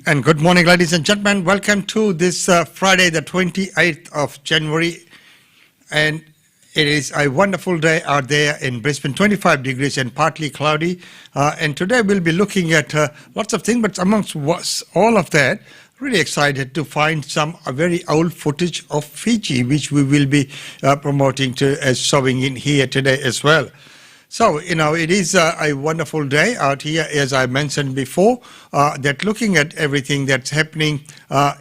And good morning, ladies and gentlemen. Welcome to this Friday, the 28th of January. And it is a wonderful day out there in Brisbane, 25 degrees and partly cloudy. And today we'll be looking at lots of things, but amongst all of that, really excited to find some very old footage of Fiji, which we will be promoting as showing in here today as well. So, it is a wonderful day out here, as I mentioned before, that looking at everything that's happening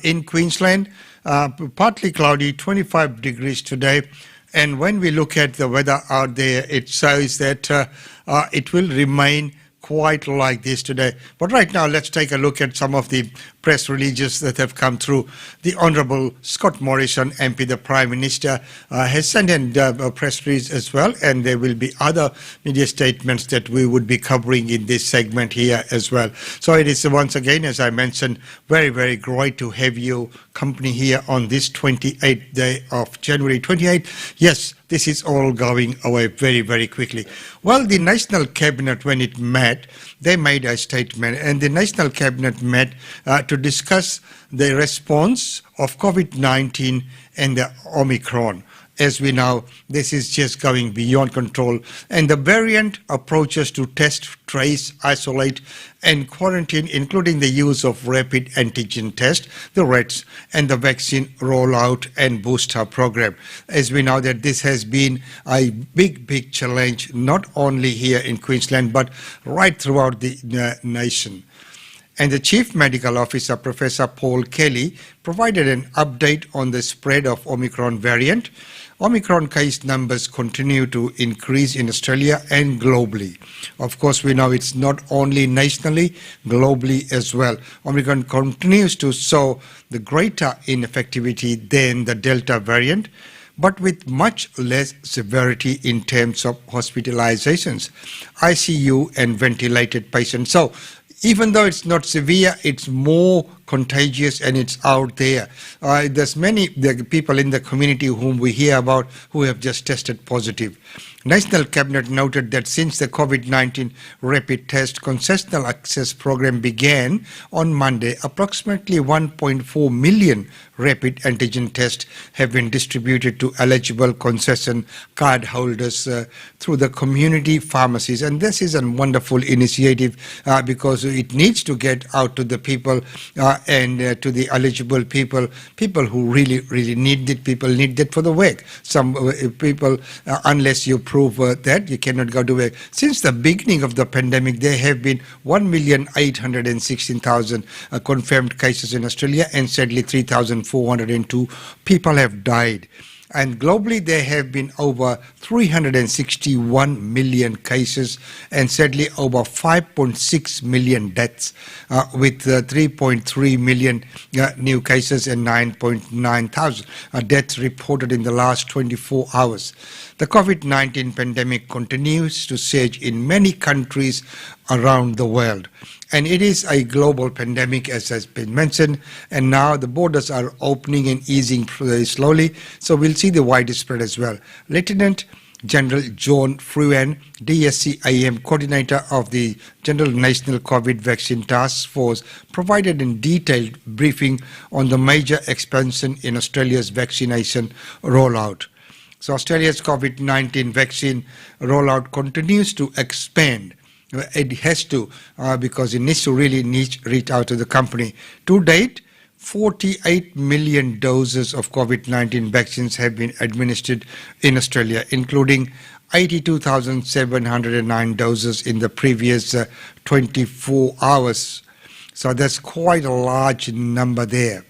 in Queensland, partly cloudy, 25 degrees today. And when we look at the weather out there, it shows that it will remain quite like this today. But right now, let's take a look at some of the press releases that have come through. The Honourable Scott Morrison, MP, the Prime Minister, has sent in a press release as well, and there will be other media statements that we would be covering in this segment here as well. So it is once again, as I mentioned, very, very great to have you company here on this 28th day of January 28th. Yes, this is all going away very, very quickly. Well, the National Cabinet, when it met, they made a statement, and the National Cabinet met to discuss the response of COVID-19 and the Omicron. As we know, this is just going beyond control, and the variant approaches to test, trace, isolate, and quarantine, including the use of rapid antigen test, the RATs, and the vaccine rollout and booster program. As we know that this has been a big, big challenge, not only here in Queensland, but right throughout the nation. And the Chief Medical Officer, Professor Paul Kelly, provided an update on the spread of Omicron variant. Omicron case numbers continue to increase in Australia and globally. Of course, we know it's not only nationally, globally as well. Omicron continues to show the greater ineffectivity than the Delta variant, but with much less severity in terms of hospitalizations, ICU and ventilated patients. So even though it's not severe, it's more contagious and it's out there. There's many people in the community whom we hear about who have just tested positive. National Cabinet noted that since the COVID-19 rapid test concessional access program began on Monday, approximately 1.4 million rapid antigen tests have been distributed to eligible concession card holders through the community pharmacies. And this is a wonderful initiative because it needs to get out to the people and to the eligible people who really, really need it. People need it for the work. Some people, unless you prove that, you cannot go to work. Since the beginning of the pandemic, there have been 1,816,000 confirmed cases in Australia, and sadly 3,402 people have died. And globally, there have been over 361 million cases and sadly over 5.6 million deaths, with 3.3 million new cases and 9.9 thousand deaths reported in the last 24 hours. The COVID-19 pandemic continues to surge in many countries around the world. And it is a global pandemic, as has been mentioned, and now the borders are opening and easing very slowly, so we'll see the wider spread as well. Lieutenant General John Fruin, DSC-AM coordinator of the General National COVID Vaccine Task Force, provided a detailed briefing on the major expansion in Australia's vaccination rollout. So Australia's COVID-19 vaccine rollout continues to expand. It has to, because it needs to really reach out to the company. To date, 48 million doses of COVID-19 vaccines have been administered in Australia, including 82,709 doses in the previous 24 hours. So that's quite a large number there.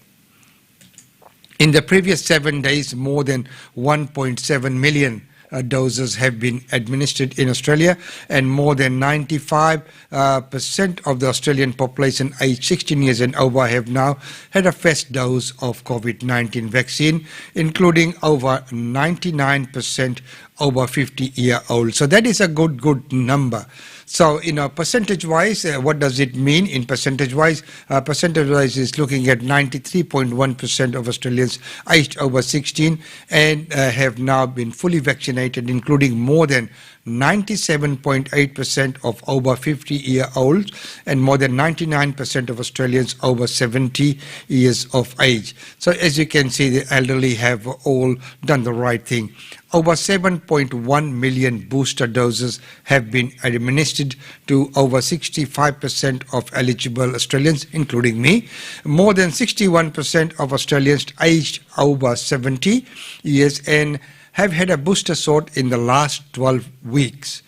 In the previous 7 days, more than 1.7 million doses have been administered in Australia, and more than 95% of the Australian population aged 16 years and over have now had a first dose of COVID-19 vaccine, including over 99% over 50-year-old. So that is a good number. So, percentage-wise, what does it mean in percentage-wise? Percentage-wise is looking at 93.1% of Australians aged over 16 and have now been fully vaccinated, including more than 97.8% of over 50-year-olds and more than 99% of Australians over 70 years of age. So as you can see, the elderly have all done the right thing. Over 7.1 million booster doses have been administered to over 65% of eligible Australians, including me. More than 61% of Australians aged over 70 years and have had a booster shot in the last 12 weeks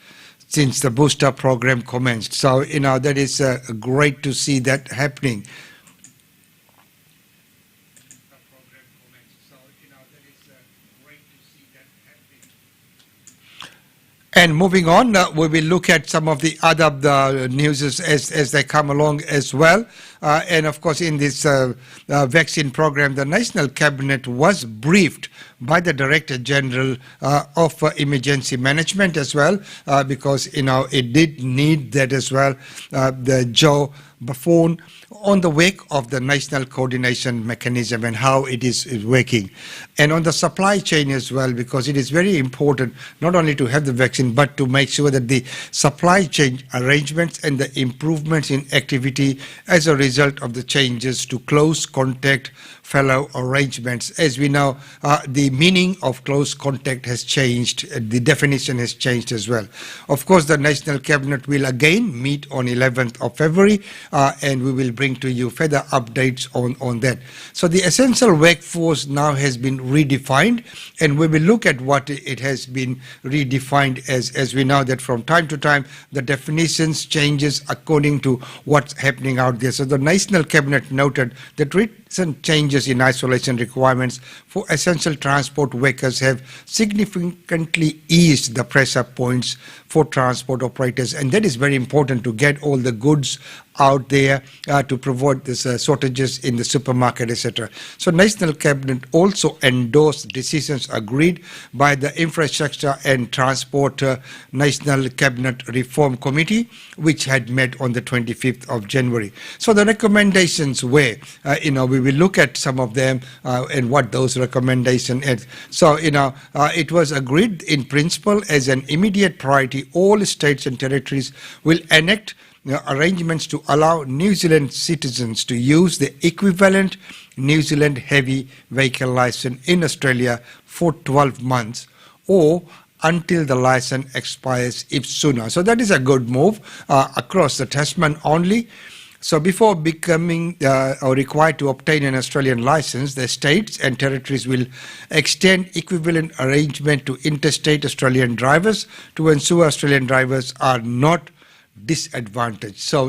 since the booster program commenced. So, that is great to see that happening. And moving on, we will look at some of the other news as they come along as well. And of course, in this vaccine program, the National Cabinet was briefed by the Director General of Emergency Management as well, because, it did need that as well, the Joe Buffon, on the wake of the national coordination mechanism and how it is working. And on the supply chain as well, because it is very important not only to have the vaccine, but to make sure that the supply chain arrangements and the improvements in activity as a result of the changes to close contact fellow arrangements. As we know, the meaning of close contact has changed, the definition has changed as well. Of course, the National Cabinet will again meet on 11th of February, and we will bring to you further updates on that. So the essential workforce now has been redefined, and we will look at what it has been redefined as we know that from time to time the definitions changes according to what's happening out there. So the National Cabinet noted that recent changes in isolation requirements for essential transport workers have significantly eased the pressure points for transport operators, and that is very important to get all the goods out there to provide these shortages in the supermarket, etc. So National Cabinet also endorsed decisions agreed by the Infrastructure and Transport National Cabinet Reform Committee, which had met on the 25th of January. So the recommendations were, we will look at some of them and what those recommendations are. So, it was agreed in principle as an immediate priority, all states and territories will enact arrangements to allow New Zealand citizens to use the equivalent New Zealand heavy vehicle license in Australia for 12 months or until the license expires if sooner. So that is a good move across the Tasman only. So before becoming or required to obtain an Australian license, the states and territories will extend equivalent arrangement to interstate Australian drivers to ensure Australian drivers are not disadvantaged. So,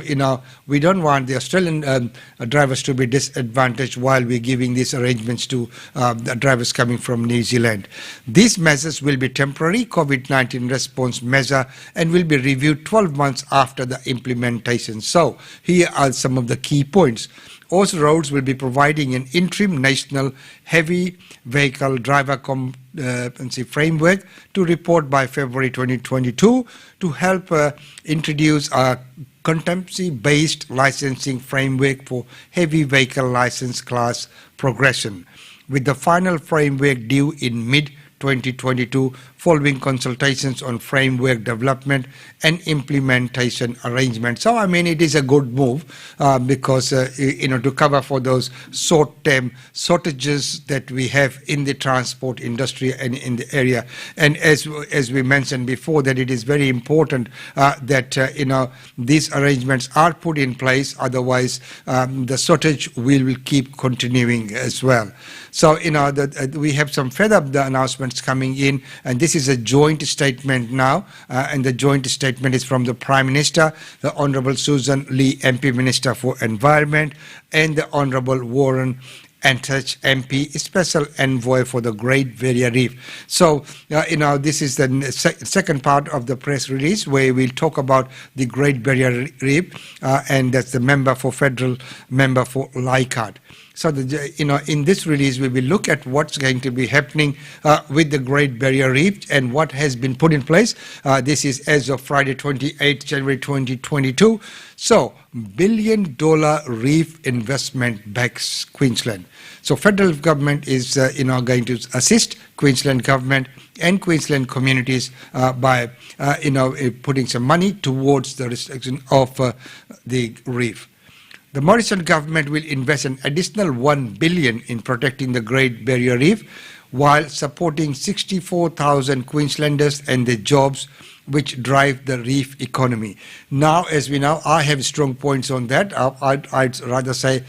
we don't want the Australian drivers to be disadvantaged while we're giving these arrangements to the drivers coming from New Zealand. These measures will be temporary COVID-19 response measure and will be reviewed 12 months after the implementation. So, here are some of the key points. Oz Roads will be providing an interim national heavy vehicle driver competency framework to report by February 2022 to help introduce a competency-based licensing framework for heavy vehicle license class progression, with the final framework due in mid-2022 following consultations on framework development and implementation arrangements. So, it is a good move because, to cover for those short-term shortages that we have in the transport industry and in the area. And as we mentioned before, that it is very important that, these arrangements are put in place. Otherwise, the shortage will keep continuing as well. So, we have some further announcements coming in, and this is a joint statement now, and the joint statement is from the Prime Minister, the Honourable Susan Lee, MP Minister for Environment, and the Honourable Warren Antich MP, Special Envoy for the Great Barrier Reef. So, this is the second part of the press release where we'll talk about the Great Barrier Reef, and that's the Federal Member for Leichhardt. So, in this release, we will look at what's going to be happening with the Great Barrier Reef and what has been put in place. This is as of Friday, 28th January 2022. So, $1 billion reef investment backs Queensland. So, federal government is going to assist Queensland government and Queensland communities by putting some money towards the restriction of the reef. The Morrison government will invest an additional $1 billion in protecting the Great Barrier Reef while supporting 64,000 Queenslanders and their jobs which drive the reef economy. Now, as we know, I have strong points on that. I'd rather say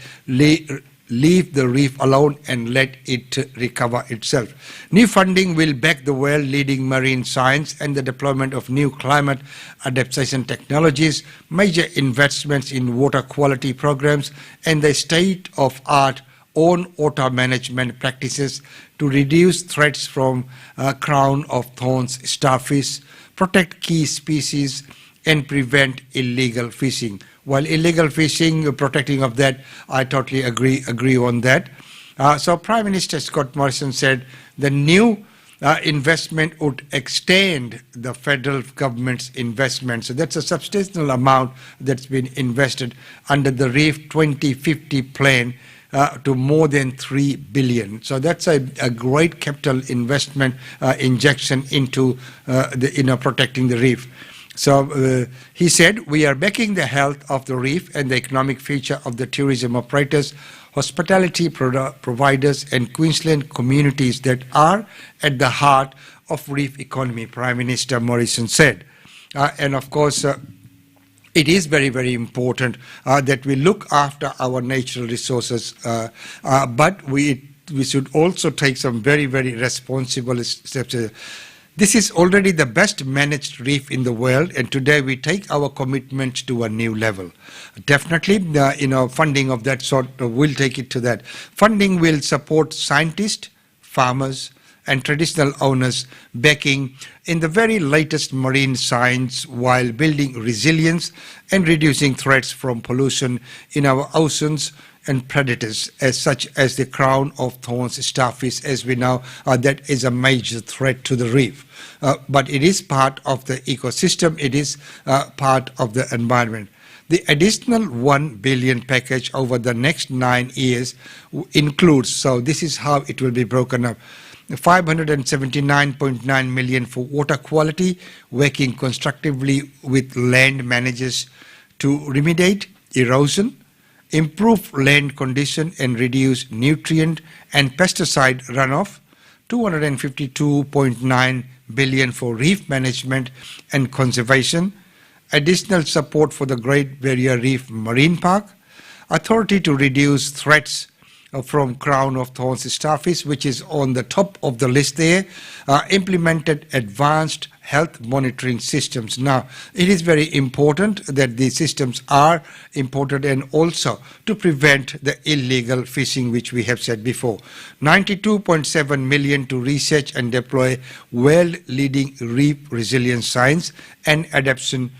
leave the reef alone and let it recover itself. New funding will back the world-leading marine science and the deployment of new climate adaptation technologies, major investments in water quality programs, and the state-of-art own water management practices to reduce threats from crown of thorns starfish, protect key species, and prevent illegal fishing. While illegal fishing, protecting of that, I totally agree on that. So Prime Minister Scott Morrison said the new investment would extend the federal government's investment. So that's a substantial amount that's been invested under the Reef 2050 plan to more than $3 billion. So that's a great capital investment injection into protecting the reef. So he said, we are backing the health of the reef and the economic future of the tourism operators, hospitality providers and Queensland communities that are at the heart of reef economy, Prime Minister Morrison said. And of course, it is very, very important that we look after our natural resources, but we should also take some very, very responsible steps. This is already the best managed reef in the world, and today we take our commitment to a new level. Definitely, funding of that sort will take it to that. Funding will support scientists, farmers, and traditional owners backing in the very latest marine science while building resilience and reducing threats from pollution in our oceans and predators such as the crown of thorns starfish, as we know, that is a major threat to the reef. But it is part of the ecosystem, it is part of the environment. The additional $1 billion package over the next 9 years includes, so this is how it will be broken up, $579.9 million for water quality, working constructively with land managers to remediate erosion, improve land condition and reduce nutrient and pesticide runoff, $252.9 billion for reef management and conservation, additional support for the Great Barrier Reef Marine Park, authority to reduce threats from crown of thorns starfish, which is on the top of the list there, implemented advanced health monitoring systems. Now, it is very important that these systems are imported and also to prevent the illegal fishing, which we have said before. $92.7 million to research and deploy world-leading reef resilience science and adaptation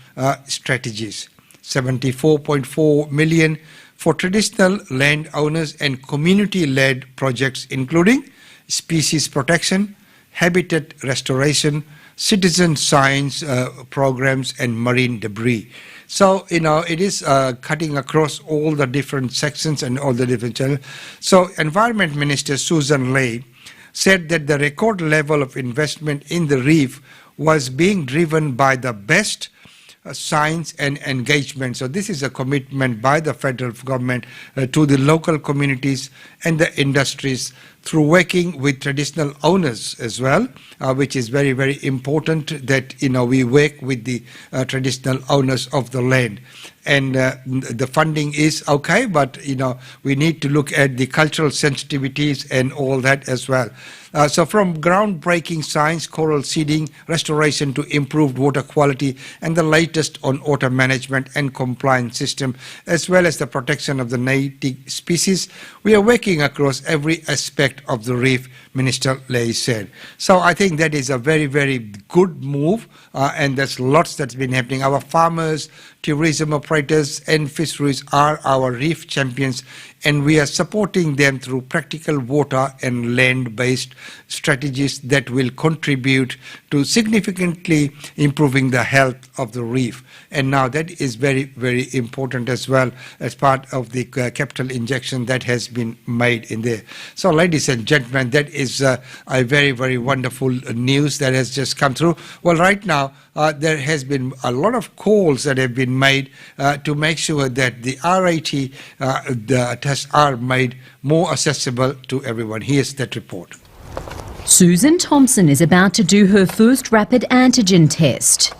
strategies. $74.4 million for traditional landowners and community-led projects, including species protection, habitat restoration, citizen science programs, and marine debris. So, it is cutting across all the different sections and all the different channels. So, Environment Minister Susan Ley said that the record level of investment in the reef was being driven by the best science and engagement. So this is a commitment by the federal government to the local communities and the industries through working with traditional owners as well, which is very, very important that we work with the traditional owners of the land. And the funding is okay, but we need to look at the cultural sensitivities and all that as well. So from groundbreaking science, coral seeding, restoration to improved water quality, and the latest on water management and compliance system, as well as the protection of the native species, we are working across every aspect of the reef, Minister Ley said. So I think that is a very, very good move, and there's lots that's been happening. Our farmers, tourism operators and fisheries are our reef champions and we are supporting them through practical water and land-based strategies that will contribute to significantly improving the health of the reef. And now that is very, very important as well as part of the capital injection that has been made in there. So, ladies and gentlemen, that is a very, very wonderful news that has just come through. Well, right now, there has been a lot of calls that have been made to make sure that the RAT the tests are made more accessible to everyone. Here's that report. Susan Thompson is about to do her first rapid antigen test.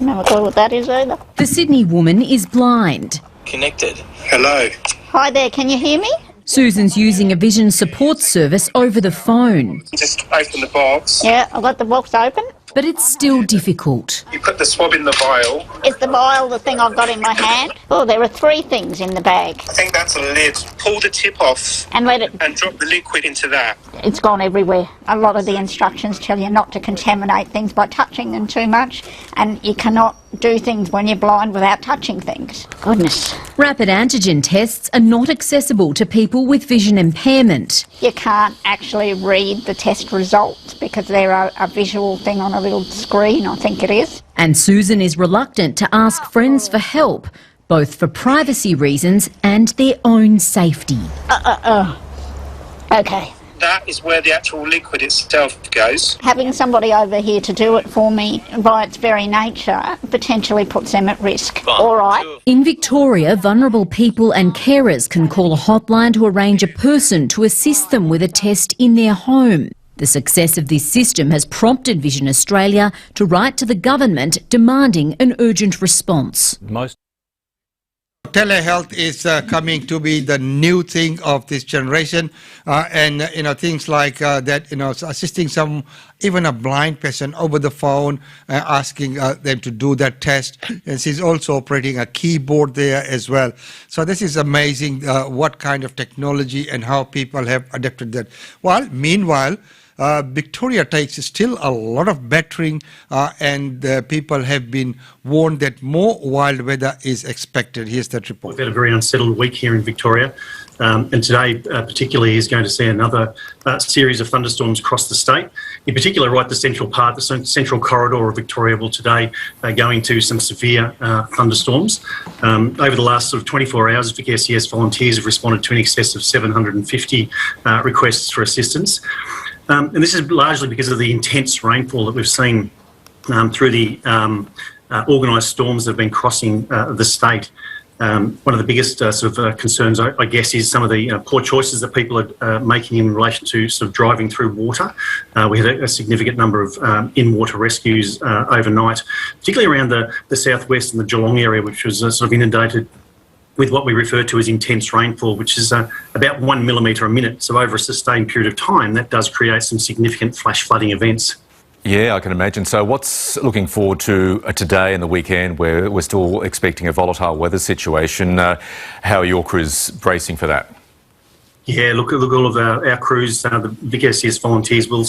Never clue what that is either. The Sydney woman is blind. Connected. Hello. Hi there, can you hear me? Susan's using a vision support service over the phone. Just open the box. Yeah, I've got the box open. But it's still difficult. You put the swab in the vial. Is the vial the thing I've got in my hand? Oh, there are 3 things in the bag. I think that's a lid. Pull the tip off And let it... and drop the liquid into that. It's gone everywhere. A lot of the instructions tell you not to contaminate things by touching them too much, and you cannot do things when you're blind without touching things. Goodness. Rapid antigen tests are not accessible to people with vision impairment. You can't actually read the test results because they're a visual thing on a little screen, I think it is. And Susan is reluctant to ask friends for help, both for privacy reasons and their own safety. Okay. That is where the actual liquid itself goes. Having somebody over here to do it for me by its very nature potentially puts them at risk. All right. In Victoria, vulnerable people and carers can call a hotline to arrange a person to assist them with a test in their home. The success of this system has prompted Vision Australia to write to the government demanding an urgent response. Telehealth is coming to be the new thing of this generation, and things like that, assisting even a blind person over the phone, asking them to do that test, and she's also operating a keyboard there as well. So this is amazing what kind of technology and how people have adapted that. Well, meanwhile, Victoria takes still a lot of battering, and people have been warned that more wild weather is expected. Here's that report. We've had a very unsettled week here in Victoria, and today particularly is going to see another series of thunderstorms across the state. In particular, right the central part, the central corridor of Victoria will today go into some severe thunderstorms. Over the last 24 hours, Vic SES volunteers have responded to in excess of 750 requests for assistance. And this is largely because of the intense rainfall that we've seen through the organised storms that have been crossing the state. One of the biggest concerns, I guess, is some of the poor choices that people are making in relation to driving through water. We had a significant number of in-water rescues overnight, particularly around the southwest and the Geelong area, which was inundated with what we refer to as intense rainfall, which is about 1 millimetre a minute. So over a sustained period of time, that does create some significant flash flooding events. Yeah, I can imagine. So what's looking forward to today and the weekend, where we're still expecting a volatile weather situation? How are your crews bracing for that? Yeah, look all of our crews, the Vic SES volunteers will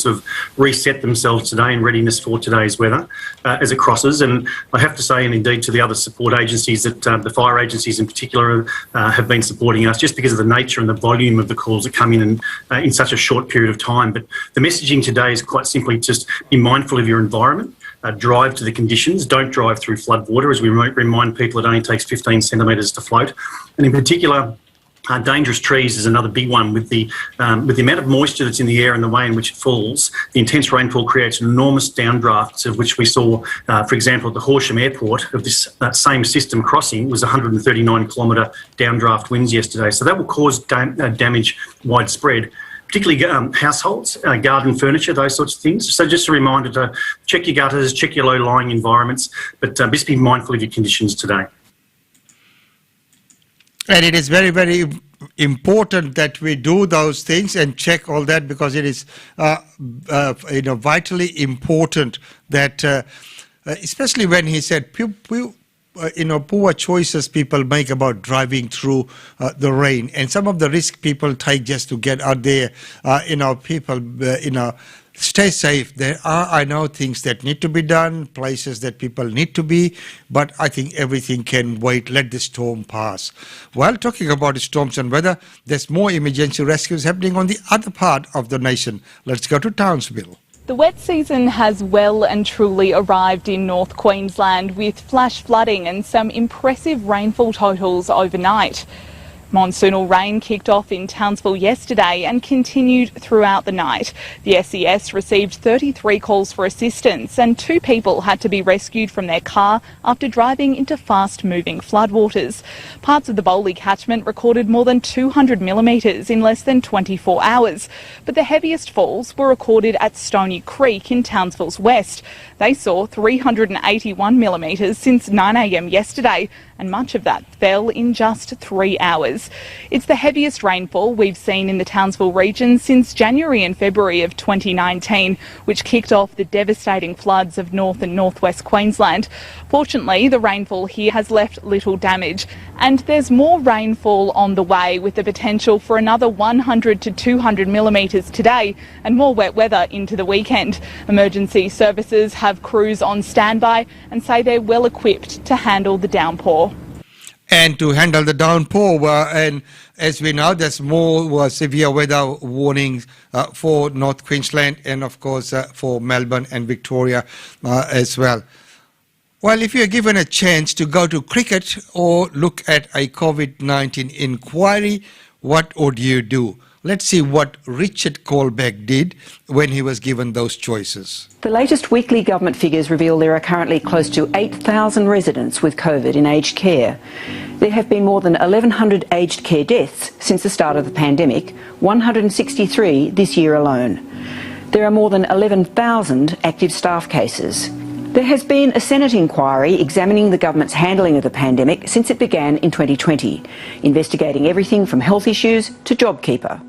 reset themselves today in readiness for today's weather as it crosses. And I have to say, and indeed to the other support agencies, that the fire agencies in particular have been supporting us just because of the nature and the volume of the calls that come in in such a short period of time. But the messaging today is quite simply just be mindful of your environment. Drive to the conditions. Don't drive through flood water, as we remind people it only takes 15 centimetres to float. And in particular, dangerous trees is another big one. With the amount of moisture that's in the air and the way in which it falls, the intense rainfall creates enormous downdrafts, of which we saw, for example, at the Horsham Airport, of this same system crossing was 139 kilometre downdraft winds yesterday. So that will cause damage widespread, particularly households, garden furniture, those sorts of things. So just a reminder to check your gutters, check your low-lying environments, but just be mindful of your conditions today. And it is very, very important that we do those things and check all that, because it is, vitally important that, especially when he said, poor choices people make about driving through the rain, and some of the risk people take just to get out there. People, stay safe. There are, I know, things that need to be done, places that people need to be, but I think everything can wait. Let the storm pass. While talking about storms and weather, there's more emergency rescues happening on the other part of the nation. Let's go to Townsville. The wet season has well and truly arrived in North Queensland with flash flooding and some impressive rainfall totals overnight. Monsoonal rain kicked off in Townsville yesterday and continued throughout the night. The SES received 33 calls for assistance and 2 people had to be rescued from their car after driving into fast-moving floodwaters. Parts of the Bowley catchment recorded more than 200 millimetres in less than 24 hours. But the heaviest falls were recorded at Stony Creek in Townsville's west. They saw 381 millimetres since 9 a.m. yesterday, and much of that fell in just 3 hours. It's the heaviest rainfall we've seen in the Townsville region since January and February of 2019, which kicked off the devastating floods of North and Northwest Queensland. Fortunately, the rainfall here has left little damage, and there's more rainfall on the way, with the potential for another 100 to 200 millimetres today and more wet weather into the weekend. Emergency services have crews on standby and say they're well equipped to handle the downpour. And to handle the downpour, and as we know, there's more severe weather warnings for North Queensland and, of course, for Melbourne and Victoria as well. Well, if you're given a chance to go to cricket or look at a COVID-19 inquiry, what would you do? Let's see what Richard Colbeck did when he was given those choices. The latest weekly government figures reveal there are currently close to 8,000 residents with COVID in aged care. There have been more than 1,100 aged care deaths since the start of the pandemic, 163 this year alone. There are more than 11,000 active staff cases. There has been a Senate inquiry examining the government's handling of the pandemic since it began in 2020, investigating everything from health issues to JobKeeper.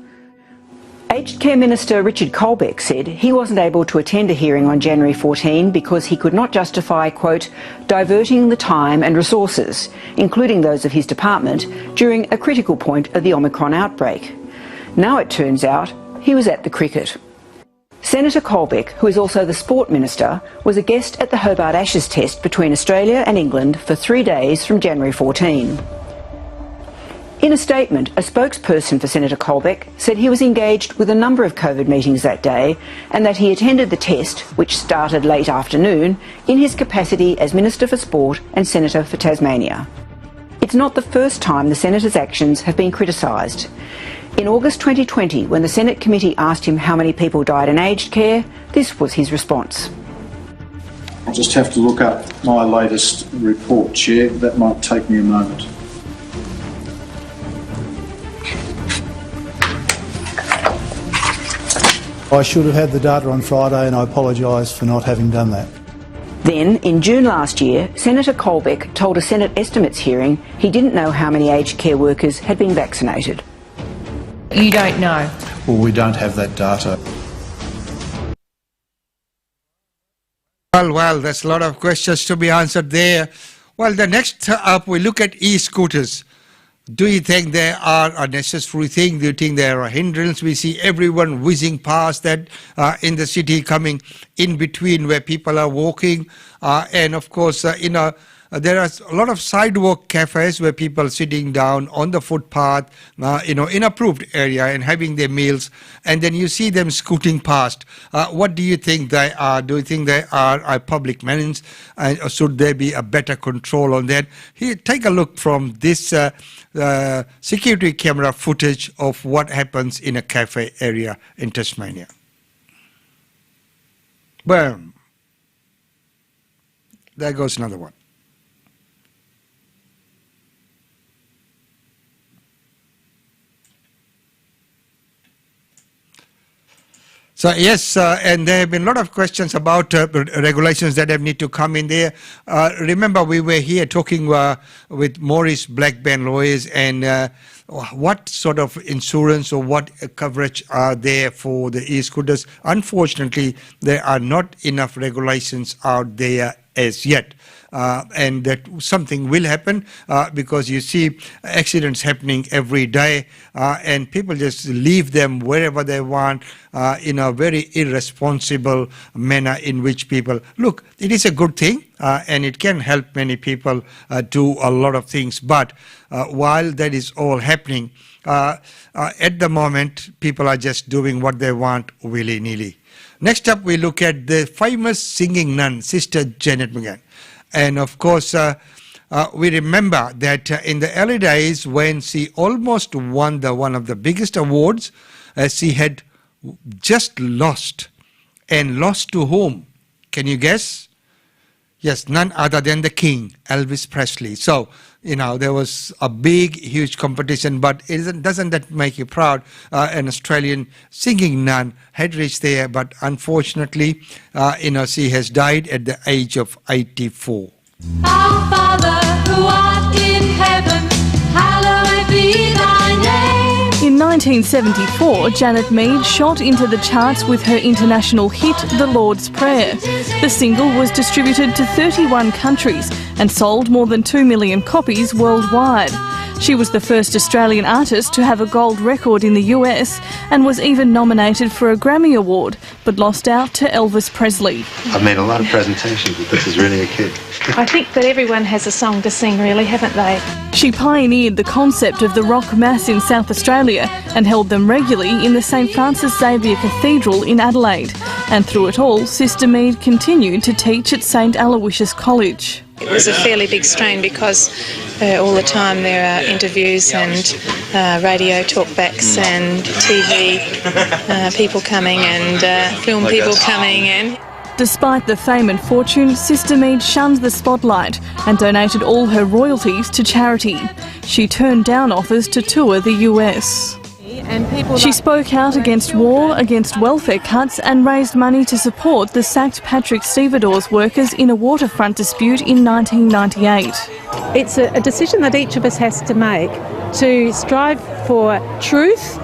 Aged Care Minister Richard Colbeck said he wasn't able to attend a hearing on January 14 because he could not justify, quote, diverting the time and resources, including those of his department, during a critical point of the Omicron outbreak. Now it turns out he was at the cricket. Senator Colbeck, who is also the Sport Minister, was a guest at the Hobart Ashes Test between Australia and England for 3 days from January 14. In a statement, a spokesperson for Senator Colbeck said he was engaged with a number of COVID meetings that day and that he attended the test, which started late afternoon, in his capacity as Minister for Sport and Senator for Tasmania. It's not the first time the Senator's actions have been criticised. In August 2020, when the Senate committee asked him how many people died in aged care, this was his response. I'll just have to look up my latest report, Chair. That might take me a moment. I should have had the data on Friday and I apologise for not having done that. Then, in June last year, Senator Colbeck told a Senate estimates hearing he didn't know how many aged care workers had been vaccinated. You don't know? Well, we don't have that data. Well, there's a lot of questions to be answered there. Well, the next up, we look at e-scooters. Do you think they are a necessary thing? Do you think they are a hindrance? We see everyone whizzing past that in the city, coming in between where people are walking. And of course, there are a lot of sidewalk cafes where people are sitting down on the footpath, in approved area and having their meals. And then you see them scooting past. What do you think they are? Do you think they are a public menace? Or should there be a better control on that? Here, take a look from this security camera footage of what happens in a cafe area in Tasmania. Boom. There goes another one. So yes, and there have been a lot of questions about regulations that have need to come in there. Remember, we were here talking with Maurice Blackburn lawyers, and what sort of insurance or what coverage are there for the e-scooters. Unfortunately, there are not enough regulations out there as yet. And that something will happen because you see accidents happening every day and people just leave them wherever they want in a very irresponsible manner in which people, look, it is a good thing and it can help many people do a lot of things. But while that is all happening, at the moment, people are just doing what they want willy-nilly. Next up, we look at the famous singing nun, Sister Janet McGann. And of course, we remember that in the early days when she almost won one of the biggest awards, she had just lost. And lost to whom? Can you guess? Yes, none other than the king, Elvis Presley. So, you know, there was a big, huge competition, but doesn't that make you proud? An Australian singing nun had reached there, but unfortunately, she has died at the age of 84. Our Father, who art in heaven, hallowed be thy name. In 1974, Janet Mead shot into the charts with her international hit, The Lord's Prayer. The single was distributed to 31 countries and sold more than 2 million copies worldwide. She was the first Australian artist to have a gold record in the US and was even nominated for a Grammy Award, but lost out to Elvis Presley. I've made a lot of presentations, but this is really a kid. I think that everyone has a song to sing, really, haven't they? She pioneered the concept of the rock mass in South Australia and held them regularly in the St Francis Xavier Cathedral in Adelaide. And through it all, Sister Mead continued to teach at St Aloysius College. It was a fairly big strain because all the time there are interviews and radio talkbacks and TV people coming and film people coming in. Despite the fame and fortune, Sister Mead shunned the spotlight and donated all her royalties to charity. She turned down offers to tour the US. She spoke out against war, against welfare cuts and raised money to support the sacked Patrick Stevedores workers in a waterfront dispute in 1998. It's a decision that each of us has to make to strive for truth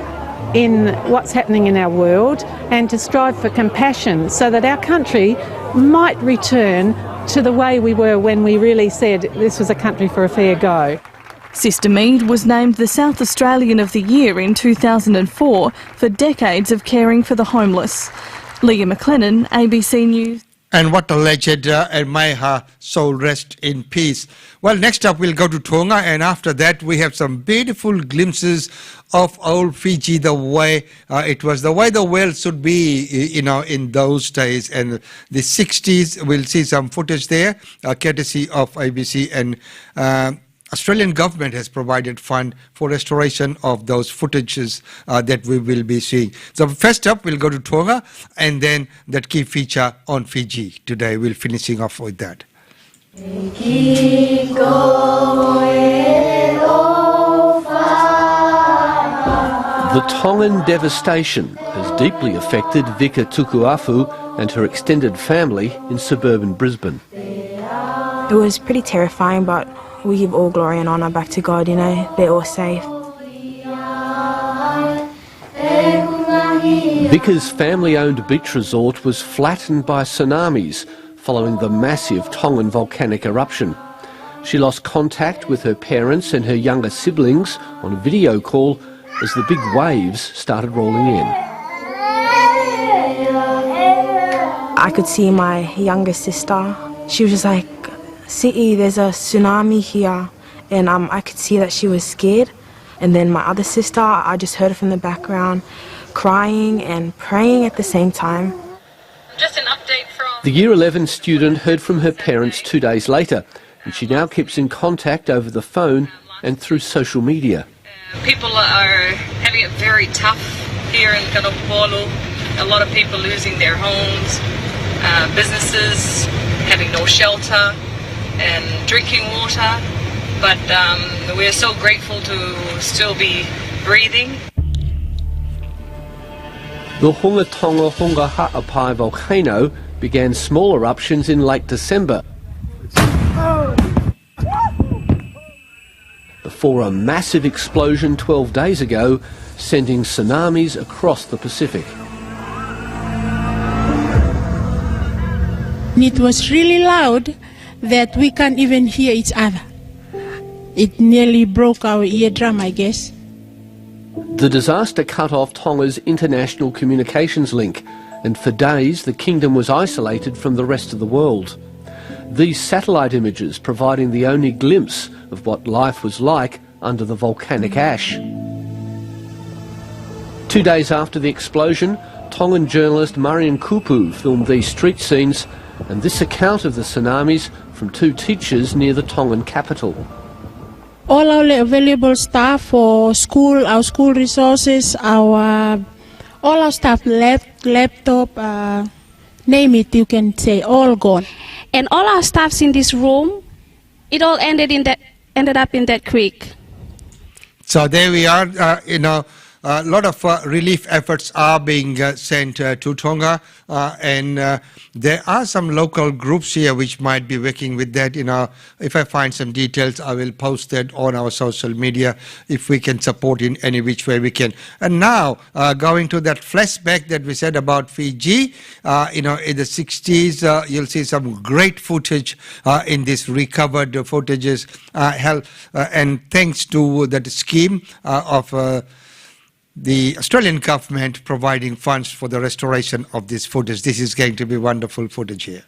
in what's happening in our world and to strive for compassion so that our country might return to the way we were when we really said this was a country for a fair go. Sister Mead was named the South Australian of the Year in 2004 for decades of caring for the homeless. Leah McLennan, ABC News. And what a legend, and may her soul rest in peace. Well, next up we'll go to Tonga, and after that we have some beautiful glimpses of old Fiji, the way it was, the way the world should be, in those days. And the 60s, we'll see some footage there, courtesy of ABC, and Australian government has provided fund for restoration of those footages that we will be seeing. So first up, we'll go to Tonga, and then that key feature on Fiji today. We'll finishing off with that. The Tongan devastation has deeply affected Vika Tukuafu and her extended family in suburban Brisbane. It was pretty terrifying, but we give all glory and honour back to God, they're all safe. Vika's family-owned beach resort was flattened by tsunamis following the massive Tongan volcanic eruption. She lost contact with her parents and her younger siblings on a video call as the big waves started rolling in. I could see my younger sister. She was just like, City, there's a tsunami here, and I could see that she was scared. And then my other sister, I just heard her from the background crying and praying at the same time. Just an update from... The Year 11 student heard from her parents 2 days later, and she now keeps in contact over the phone and through social media. People are having it very tough here in Karaupolu. A lot of people losing their homes, businesses having no shelter and drinking water, but we're so grateful to still be breathing. The Hungatonga Hunga Ha'apai volcano began small eruptions in late December before a massive explosion 12 days ago, sending tsunamis across the Pacific. and it was really loud that we can't even hear each other. It nearly broke our eardrum, I guess. The disaster cut off Tonga's international communications link, and for days the kingdom was isolated from the rest of the world. These satellite images providing the only glimpse of what life was like under the volcanic ash. 2 days after the explosion, Tongan journalist Marian Kupu filmed these street scenes and this account of the tsunamis from 2 teachers near the Tongan capital. All our available staff for school, our school resources, all our stuff, laptop, name it, you can say, all gone. And all our staffs in this room, it all ended up in that creek. So there we are. A lot of relief efforts are being sent to Tonga, and there are some local groups here which might be working with that. If I find some details, I will post that on our social media if we can support in any which way we can. And now, going to that flashback that we said about Fiji, in the 60s, you'll see some great footage in this recovered footages, and thanks to that scheme of the Australian government providing funds for the restoration of this footage. This is going to be wonderful footage here.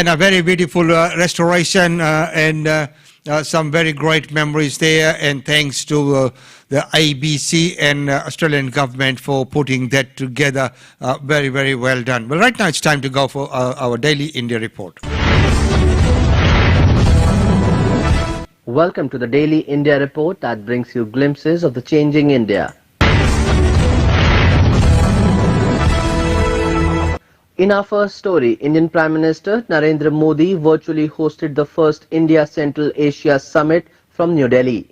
and a very beautiful restoration and some very great memories there. And thanks to the ABC and Australian government for putting that together. Very, very well done. Well, right now it's time to go for our daily India report. Welcome to the Daily India Report that brings you glimpses of the changing India. In our first story, Indian Prime Minister Narendra Modi virtually hosted the first India Central Asia Summit from New Delhi.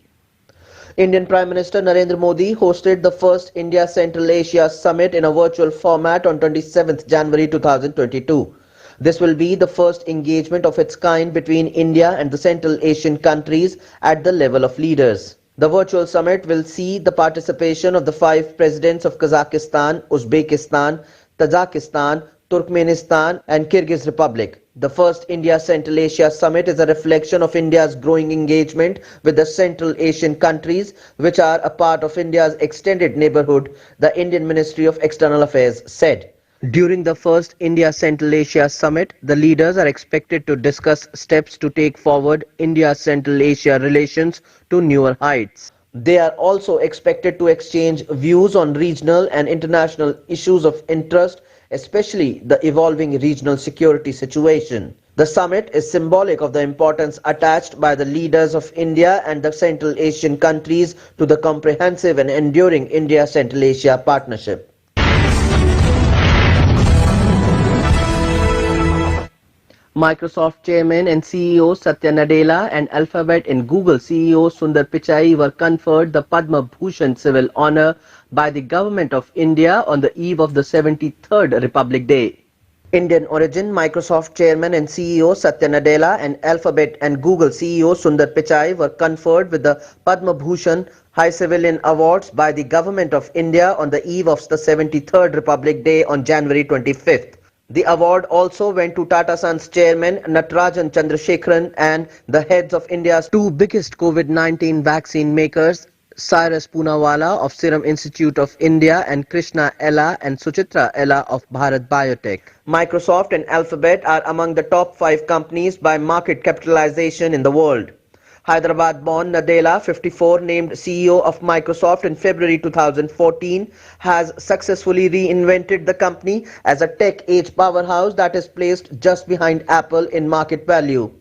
Indian Prime Minister Narendra Modi hosted the first India Central Asia Summit in a virtual format on 27th January 2022. This will be the first engagement of its kind between India and the Central Asian countries at the level of leaders. The virtual summit will see the participation of the 5 presidents of Kazakhstan, Uzbekistan, Tajikistan, Turkmenistan and Kyrgyz Republic. The first India Central Asia Summit is a reflection of India's growing engagement with the Central Asian countries, which are a part of India's extended neighborhood, the Indian Ministry of External Affairs said. During the first India Central Asia Summit, the leaders are expected to discuss steps to take forward India-Central Asia relations to newer heights. They are also expected to exchange views on regional and international issues of interest, especially the evolving regional security situation. The summit is symbolic of the importance attached by the leaders of India and the Central Asian countries to the comprehensive and enduring India-Central Asia partnership. Microsoft Chairman and CEO Satya Nadella and Alphabet and Google CEO Sundar Pichai were conferred the Padma Bhushan civil honor by the Government of India on the eve of the 73rd Republic Day. Indian origin Microsoft Chairman and CEO Satya Nadella and Alphabet and Google CEO Sundar Pichai were conferred with the Padma Bhushan High Civilian Awards by the Government of India on the eve of the 73rd Republic Day on January 25th. The award also went to Tata Sons Chairman Natarajan Chandrasekharan and the heads of India's 2 biggest COVID-19 vaccine makers, Cyrus Poonawalla of Serum Institute of India and Krishna Ella and Suchitra Ella of Bharat Biotech. Microsoft and Alphabet are among the top 5 companies by market capitalization in the world. Hyderabad-born Nadella, 54, named CEO of Microsoft in February 2014, has successfully reinvented the company as a tech-age powerhouse that is placed just behind Apple in market value.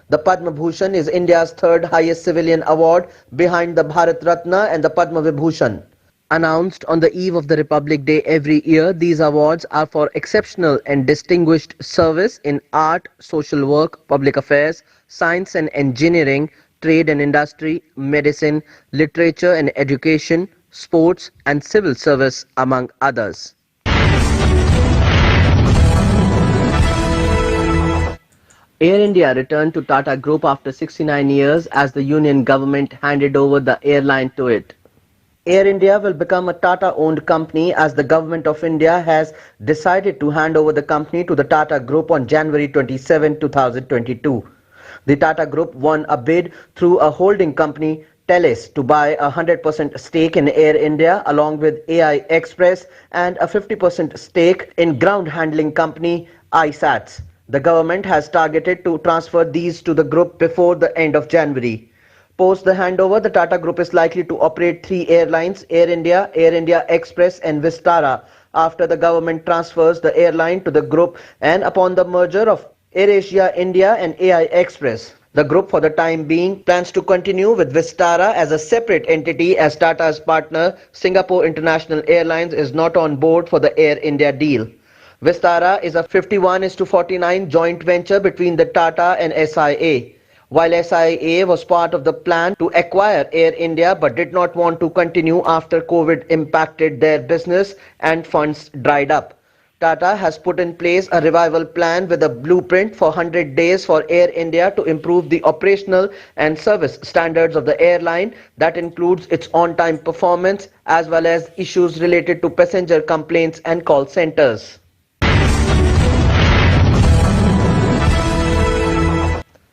The Padma Bhushan is India's 3rd highest civilian award behind the Bharat Ratna and the Padma Vibhushan. Announced on the eve of the Republic Day every year, these awards are for exceptional and distinguished service in art, social work, public affairs, science and engineering, trade and industry, medicine, literature and education, sports and civil service, among others. Air India returned to Tata Group after 69 years as the Union government handed over the airline to it. Air India will become a Tata-owned company as the Government of India has decided to hand over the company to the Tata Group on January 27, 2022. The Tata Group won a bid through a holding company, Teles, to buy a 100% stake in Air India along with AI Express and a 50% stake in ground handling company, iSATS. The government has targeted to transfer these to the group before the end of January. Post the handover, the Tata Group is likely to operate 3 airlines, Air India Express and Vistara, after the government transfers the airline to the group and upon the merger of AirAsia India and AI Express. The group for the time being plans to continue with Vistara as a separate entity as Tata's partner, Singapore International Airlines, is not on board for the Air India deal. Vistara is a 51:49 joint venture between the Tata and SIA. While SIA was part of the plan to acquire Air India but did not want to continue after COVID impacted their business and funds dried up. Tata has put in place a revival plan with a blueprint for 100 days for Air India to improve the operational and service standards of the airline. That includes its on-time performance as well as issues related to passenger complaints and call centers.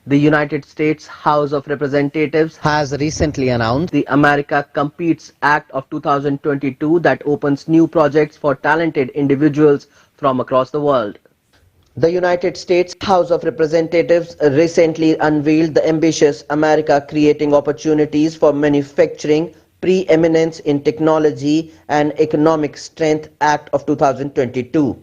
The United States House of Representatives has recently announced the America Competes Act of 2022 that opens new projects for talented individuals from across the world. The United States House of Representatives recently unveiled the ambitious America Creating Opportunities for Manufacturing, Preeminence in Technology and Economic Strength Act of 2022.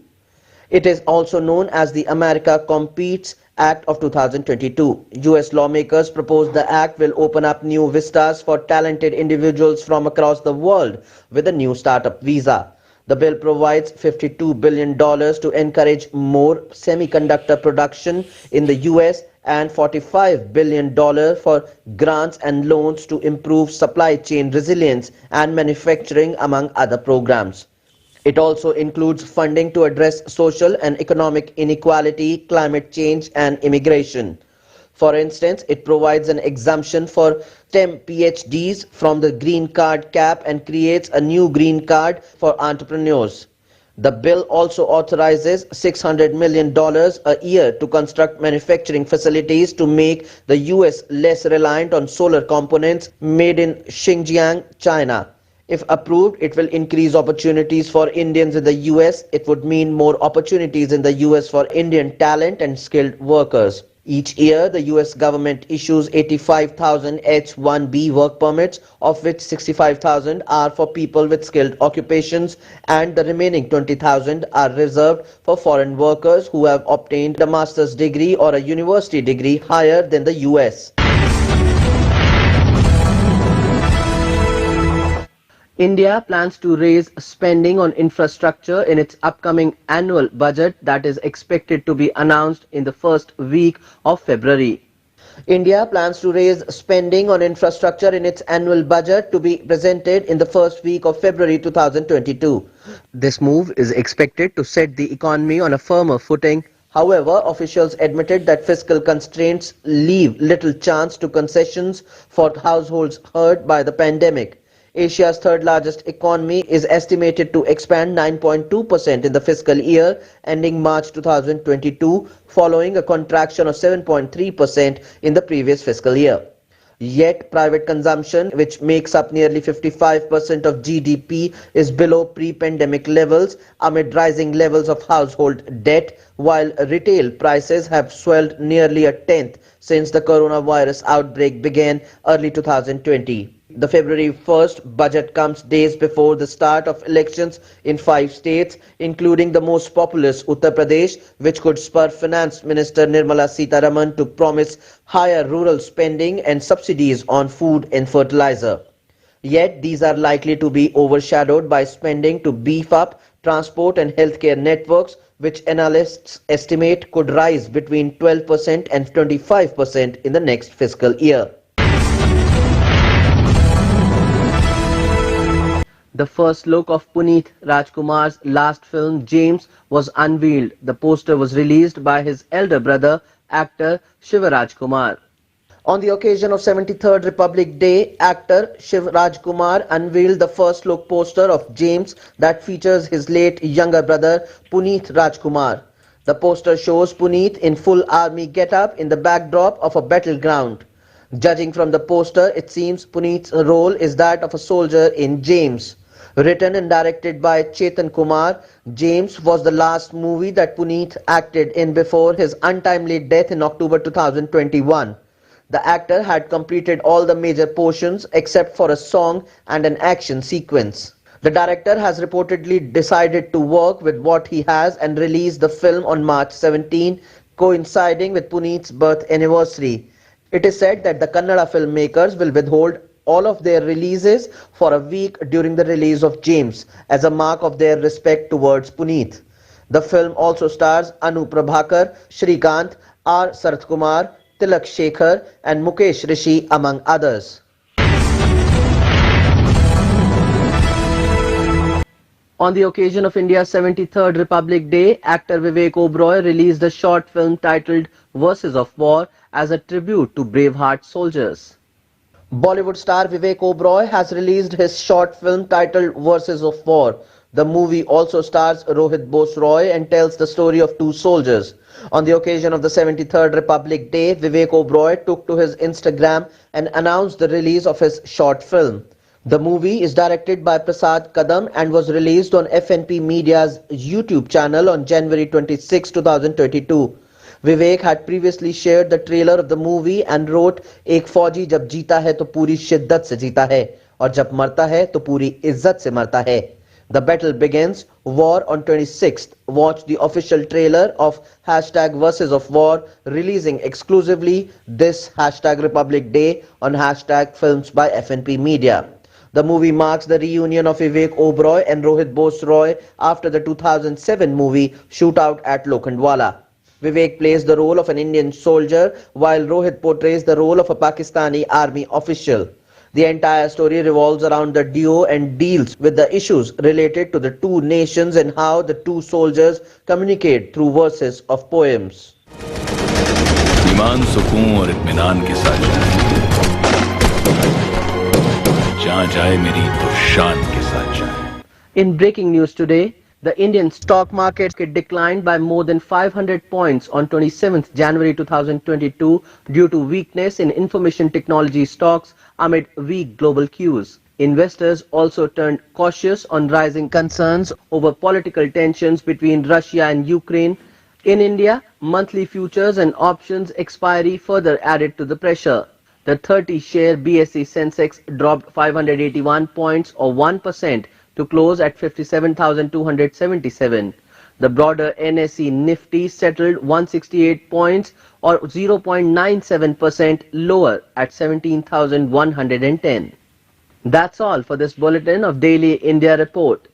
It is also known as the America Competes Act of 2022. US lawmakers propose the act will open up new vistas for talented individuals from across the world with a new startup visa. The bill provides $52 billion to encourage more semiconductor production in the US and $45 billion for grants and loans to improve supply chain resilience and manufacturing, among other programs. It also includes funding to address social and economic inequality, climate change, and immigration. For instance, it provides an exemption for STEM PhDs from the green card cap and creates a new green card for entrepreneurs. The bill also authorizes $600 million a year to construct manufacturing facilities to make the US less reliant on solar components made in Xinjiang, China. If approved, it will increase opportunities for Indians in the US. It would mean more opportunities in the US for Indian talent and skilled workers. Each year, the US government issues 85,000 H-1B work permits, of which 65,000 are for people with skilled occupations, and the remaining 20,000 are reserved for foreign workers who have obtained a master's degree or a university degree higher than the US. India plans to raise spending on infrastructure in its upcoming annual budget that is expected to be announced in the first week of February. India plans to raise spending on infrastructure in its annual budget to be presented in the first week of February 2022. This move is expected to set the economy on a firmer footing. However, officials admitted that fiscal constraints leave little chance to concessions for households hurt by the pandemic. Asia's third largest economy is estimated to expand 9.2% in the fiscal year ending March 2022, following a contraction of 7.3% in the previous fiscal year. Yet, private consumption, which makes up nearly 55% of GDP, is below pre-pandemic levels amid rising levels of household debt, while retail prices have swelled nearly a tenth since the coronavirus outbreak began early 2020. The February 1st budget comes days before the start of elections in 5 states, including the most populous Uttar Pradesh, which could spur Finance Minister Nirmala Sitharaman to promise higher rural spending and subsidies on food and fertilizer. Yet these are likely to be overshadowed by spending to beef up transport and healthcare networks, which analysts estimate could rise between 12% and 25% in the next fiscal year. The first look of Puneeth Rajkumar's last film, James, was unveiled. The poster was released by his elder brother, actor Shiva Rajkumar. On the occasion of 73rd Republic Day, actor Shiva Rajkumar unveiled the first look poster of James that features his late younger brother, Puneeth Rajkumar. The poster shows Puneeth in full army getup in the backdrop of a battleground. Judging from the poster, it seems Puneeth's role is that of a soldier in James. Written and directed by Chetan Kumar, James was the last movie that Puneeth acted in before his untimely death in October 2021. The actor had completed all the major portions except for a song and an action sequence. The director has reportedly decided to work with what he has and release the film on March 17, coinciding with Puneeth's birth anniversary. It is said that the Kannada filmmakers will withhold all of their releases for a week during the release of James as a mark of their respect towards Puneeth. The film also stars Anu Prabhakar, Shrikant, R. Sarath Kumar, Tilak Shekhar and Mukesh Rishi, among others. On the occasion of India's 73rd Republic Day, actor Vivek Oberoi released a short film titled Verses of War as a tribute to Braveheart soldiers. Bollywood star Vivek Oberoi has released his short film titled Verses of War. The movie also stars Rohit Bose Roy and tells the story of 2 soldiers. On the occasion of the 73rd Republic Day, Vivek Oberoi took to his Instagram and announced the release of his short film. The movie is directed by Prasad Kadam and was released on FNP Media's YouTube channel on January 26, 2022. Vivek had previously shared the trailer of the movie and wrote, "एक फौजी जब जीता है तो पूरी शिद्दत से जीता है और जब मरता है तो पूरी इज्जत से मरता है." The battle begins. War on 26th. Watch the official trailer of #Verses of War releasing exclusively this #Republic Day on #Films by FNP Media. The movie marks the reunion of Vivek Oberoi and Rohit Bose Roy after the 2007 movie Shootout at Lokhandwala. Vivek plays the role of an Indian soldier while Rohit portrays the role of a Pakistani army official. The entire story revolves around the duo and deals with the issues related to the two nations and how the two soldiers communicate through verses of poems. ईमान सुकून और इत्मीनान के साथ जहां जाए मेरी तो शान के साथ जाए. In breaking news today, the Indian stock market declined by more than 500 points on 27th January 2022 due to weakness in information technology stocks amid weak global cues. Investors also turned cautious on rising concerns over political tensions between Russia and Ukraine. In India, monthly futures and options expiry further added to the pressure. The 30-share BSE Sensex dropped 581 points or 1% to close at 57,277. The broader NSE Nifty settled 168 points or 0.97% lower at 17,110. That's all for this bulletin of Daily India Report.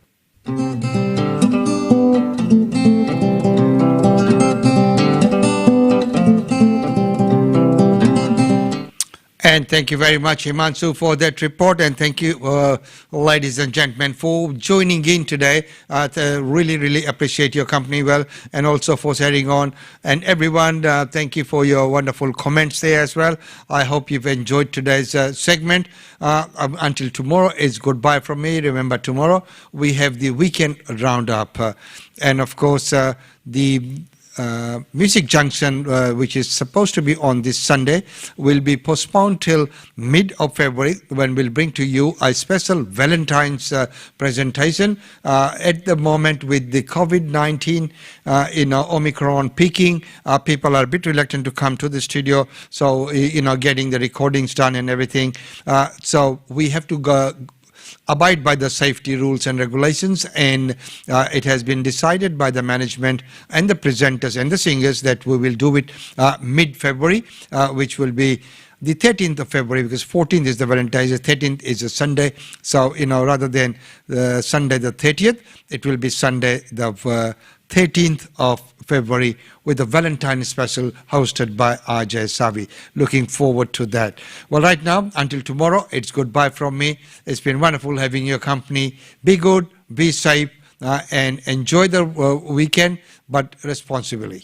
And thank you very much, Himanshu, for that report. And thank you, ladies and gentlemen, for joining in today. Really appreciate your company, and also for sharing on. And everyone, thank you for your wonderful comments there as well. I hope you've enjoyed today's segment. Until tomorrow, it's goodbye from me. Remember, tomorrow we have the weekend roundup. And of course, the Music Junction, which is supposed to be on this Sunday, will be postponed till mid of February, when we'll bring to you a special Valentine's presentation. At the moment, with the COVID-19 Omicron peaking, people are a bit reluctant to come to the studio, so getting the recordings done and everything, so we have to abide by the safety rules and regulations, and it has been decided by the management and the presenters and the singers that we will do it mid-February, which will be the 13th of February, because 14th is the Valentine's Day, 13th is a Sunday. So, rather than Sunday the 30th, it will be Sunday the 13th of February with a Valentine's special hosted by Ajay Savi. Looking forward to that. Well, right now, until tomorrow, it's goodbye from me. It's been wonderful having your company. Be good, be safe, and enjoy the weekend, but responsibly.